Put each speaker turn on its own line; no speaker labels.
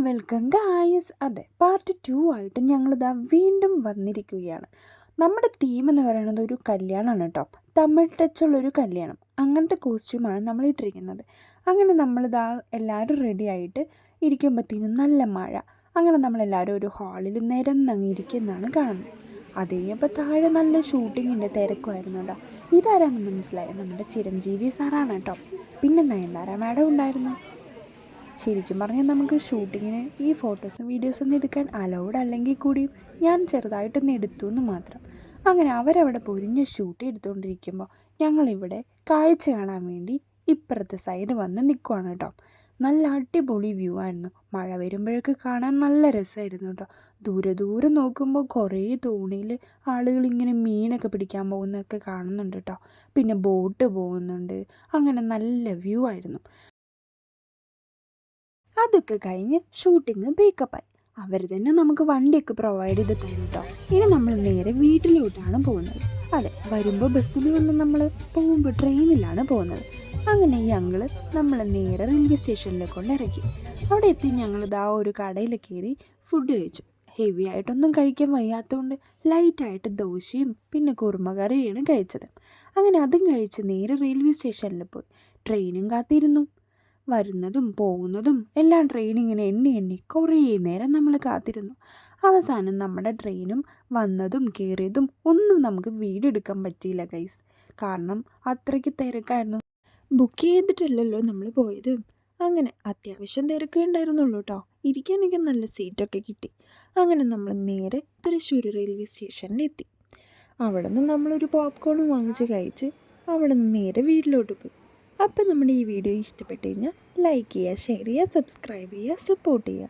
Welcome guys. അതെ, part 2 ആയിട്ട് ഞങ്ങളിതാ വീണ്ടും വന്നിരിക്കുകയാണ്. നമ്മുടെ തീം എന്ന് പറയുന്നത് ഒരു കല്യാണമാണ് കേട്ടോ. തമിഴ് ടച്ചുള്ളൊരു കല്യാണം. അങ്ങനത്തെ കോസ്റ്റ്യൂമാണ് നമ്മൾ ഇട്ടിരിക്കുന്നത്. അങ്ങനെ നമ്മളിതാ എല്ലാവരും റെഡി ആയിട്ട് ഇരിക്കുമ്പോഴത്തേനും നല്ല മഴ. അങ്ങനെ നമ്മളെല്ലാവരും ഒരു ഹാളിൽ നിരന്നങ്ങിരിക്കുന്നതാണ് കാണുന്നത്. അത് കഴിഞ്ഞപ്പോൾ താഴെ നല്ല ഷൂട്ടിങ്ങിൻ്റെ തിരക്കുമായിരുന്നു കേട്ടോ. ഇതാരാന്ന് മനസ്സിലായി, നമ്മുടെ ചിരഞ്ജീവി സാറാണ് കേട്ടോ. പിന്നെ നയൻതാര മാഡം ഉണ്ടായിരുന്നു. ശരിക്കും പറഞ്ഞാൽ നമുക്ക് ഷൂട്ടിങ്ങിന് ഈ ഫോട്ടോസും വീഡിയോസൊന്നും എടുക്കാൻ അലൗഡ് അല്ലെങ്കിൽ കൂടിയും ഞാൻ ചെറുതായിട്ടൊന്ന് എടുത്തു എന്ന് മാത്രം. അങ്ങനെ അവരവിടെ പൊരിഞ്ഞ് ഷൂട്ട് എടുത്തുകൊണ്ടിരിക്കുമ്പോൾ ഞങ്ങളിവിടെ കാഴ്ച കാണാൻ വേണ്ടി ഇപ്പുറത്തെ സൈഡ് വന്ന് നിൽക്കുവാണ് കേട്ടോ. നല്ല അടിപൊളി വ്യൂ ആയിരുന്നു. മഴ വരുമ്പോഴൊക്കെ കാണാൻ നല്ല രസമായിരുന്നു കേട്ടോ. ദൂരെ ദൂരെ നോക്കുമ്പോൾ കുറേ തോണിയിൽ ആളുകളിങ്ങനെ മീനൊക്കെ പിടിക്കാൻ പോകുന്നതൊക്കെ കാണുന്നുണ്ട് കേട്ടോ. പിന്നെ ബോട്ട് പോകുന്നുണ്ട്. അങ്ങനെ നല്ല വ്യൂ ആയിരുന്നു. അതൊക്കെ കഴിഞ്ഞ് ഷൂട്ടിങ് ബേക്കപ്പായി. അവർ തന്നെ നമുക്ക് വണ്ടിയൊക്കെ പ്രൊവൈഡ് ചെയ്ത് തരും കേട്ടോ. ഇനി നമ്മൾ നേരെ വീട്ടിലോട്ടാണ് പോകുന്നത്. അതെ, വരുമ്പോൾ ബസ്സിൽ വന്ന് നമ്മൾ പോകുമ്പോൾ ട്രെയിനിലാണ് പോകുന്നത്. അങ്ങനെ ഞങ്ങൾ നമ്മളെ നേരെ റെയിൽവേ സ്റ്റേഷനിലേക്ക് കൊണ്ട് ഇറക്കി. അവിടെ എത്തി ഞങ്ങളിതാ ഒരു കടയിൽ കയറി ഫുഡ് കഴിച്ചു. ഹെവി ആയിട്ടൊന്നും കഴിക്കാൻ വയ്യാത്തതുകൊണ്ട് ലൈറ്റായിട്ട് ദോശയും പിന്നെ കുറുമ കറിയാണ് കഴിച്ചത്. അങ്ങനെ അതും കഴിച്ച് നേരെ റെയിൽവേ സ്റ്റേഷനിൽ പോയി ട്രെയിനും കാത്തിരുന്നു. വരുന്നതും പോകുന്നതും എല്ലാം ട്രെയിനിങ്ങനെ എണ്ണി എണ്ണി കുറേ നേരം നമ്മൾ കാത്തിരുന്നു. അവസാനം നമ്മുടെ ട്രെയിനും വന്നതും കയറിയതും ഒന്നും നമുക്ക് വീഡിയോ എടുക്കാൻ പറ്റിയില്ല ഗൈസ്. കാരണം അത്രയ്ക്ക് തിരക്കായിരുന്നു. ബുക്ക് ചെയ്തിട്ടില്ലല്ലോ നമ്മൾ പോയത്. അങ്ങനെ അത്യാവശ്യം തിരക്കേ ഉണ്ടായിരുന്നുള്ളൂ കേട്ടോ. ഇരിക്കാനൊക്കെ നല്ല സീറ്റൊക്കെ കിട്ടി. അങ്ങനെ നമ്മൾ നേരെ തൃശ്ശൂർ റെയിൽവേ സ്റ്റേഷനിലെത്തി. അവിടെ നിന്ന് നമ്മളൊരു പോപ്കോൺ വാങ്ങിച്ച് കഴിച്ച് അവിടെ നിന്ന് നേരെ വീട്ടിലോട്ട് പോയി. അപ്പോൾ നമ്മുടെ ഈ വീഡിയോ ഇഷ്ടപ്പെട്ട് കഴിഞ്ഞാൽ ലൈക്ക് ചെയ്യുക, ഷെയർ ചെയ്യുക, സബ്സ്ക്രൈബ് ചെയ്യുക, സപ്പോർട്ട് ചെയ്യുക.